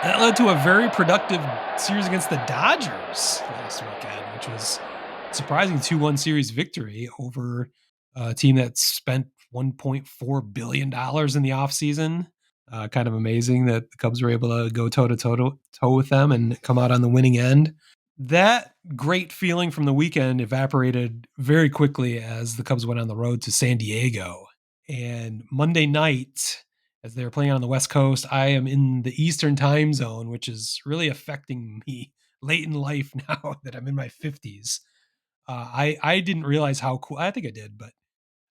That led to a very productive series against the Dodgers last weekend, which was a surprising 2-1 series victory over a team that spent $1.4 billion in the offseason. Kind of amazing that the Cubs were able to go toe with them and come out on the winning end. That great feeling from the weekend evaporated very quickly as the Cubs went on the road to San Diego. And Monday night, as they were playing on the West Coast, I am in the Eastern time zone, which is really affecting me late in life now that I'm in my 50s. I didn't realize how cool, I think I did, but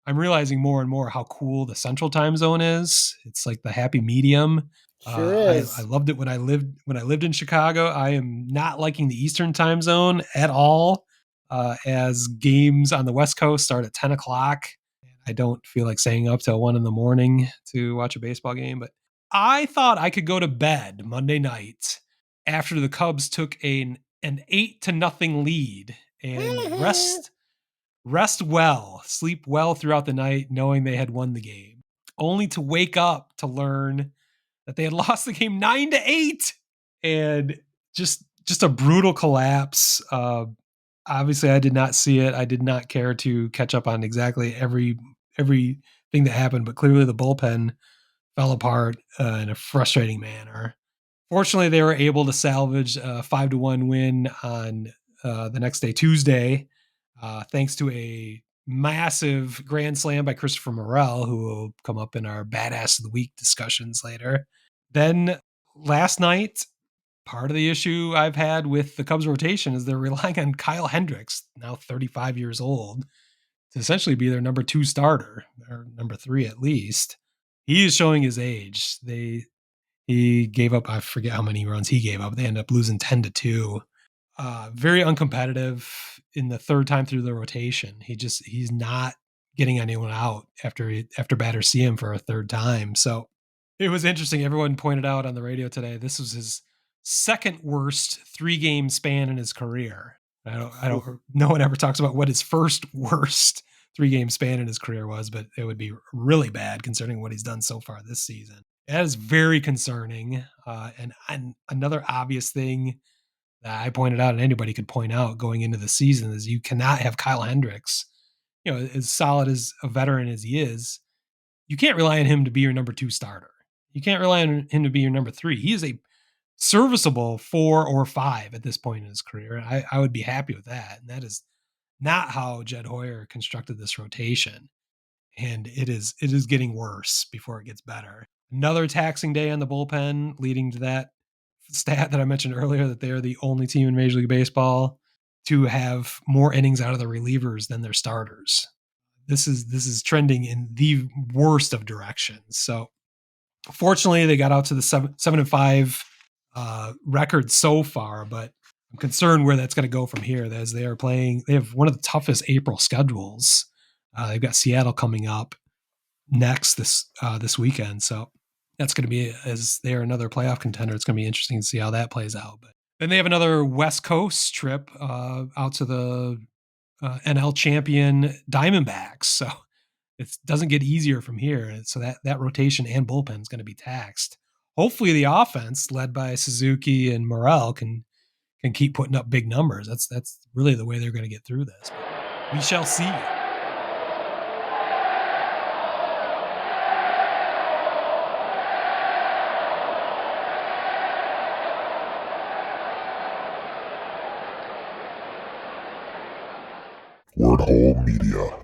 I'm realizing more and more how cool the Central time zone is. It's like the happy medium. Sure I is. loved it when I lived in Chicago. I am not liking the Eastern time zone at all. As games on the West Coast start at 10 o'clock, I don't feel like staying up till 1 in the morning to watch a baseball game. But I thought I could go to bed Monday night after the Cubs took an 8-0 lead and rest well, sleep well throughout the night, knowing they had won the game, only to wake up to learn that they had lost the game 9-8, and just a brutal collapse. Obviously, I did not see it. I did not care to catch up on exactly everything that happened, but clearly the bullpen fell apart in a frustrating manner. Fortunately, they were able to salvage a 5-1 win on the next day, Tuesday, thanks to a massive grand slam by Christopher Morel, who will come up in our badass of the week discussions later. Then last night, part of the issue I've had with the Cubs rotation is they're relying on Kyle Hendricks, now 35 years old, to essentially be their number 2 starter, or number 3 at least. He is showing his age. He gave up, I forget how many runs he gave up. They ended up losing 10-2. Very uncompetitive in the third time through the rotation. He's not getting anyone out after batters see him for a third time. So it was interesting. Everyone pointed out on the radio today this was his second worst 3-game span in his career. I don't. No one ever talks about what his first worst 3-game span in his career was, but it would be really bad considering what he's done so far this season. That is very concerning. And another obvious thing that I pointed out, and anybody could point out going into the season, is you cannot have Kyle Hendricks, as solid as a veteran as he is. You can't rely on him to be your number 2 starter. You can't rely on him to be your number 3. He is a serviceable 4 or 5 at this point in his career. And I would be happy with that. And that is not how Jed Hoyer constructed this rotation. And it is getting worse before it gets better. Another taxing day on the bullpen, leading to that stat that I mentioned earlier, that they are the only team in Major League Baseball to have more innings out of the relievers than their starters. This is trending in the worst of directions. So fortunately, they got out to the 7-5 record so far, but I'm concerned where that's going to go from here. As they have one of the toughest April schedules. They've got Seattle coming up next this weekend, so that's going to be, as they are another playoff contender, it's going to be interesting to see how that plays out. But then they have another West Coast trip out to the NL champion Diamondbacks, so it doesn't get easier from here. So that rotation and bullpen is going to be taxed. Hopefully, the offense led by Suzuki and Morel can keep putting up big numbers. That's really the way they're going to get through this. But we shall see. Word Hole Media.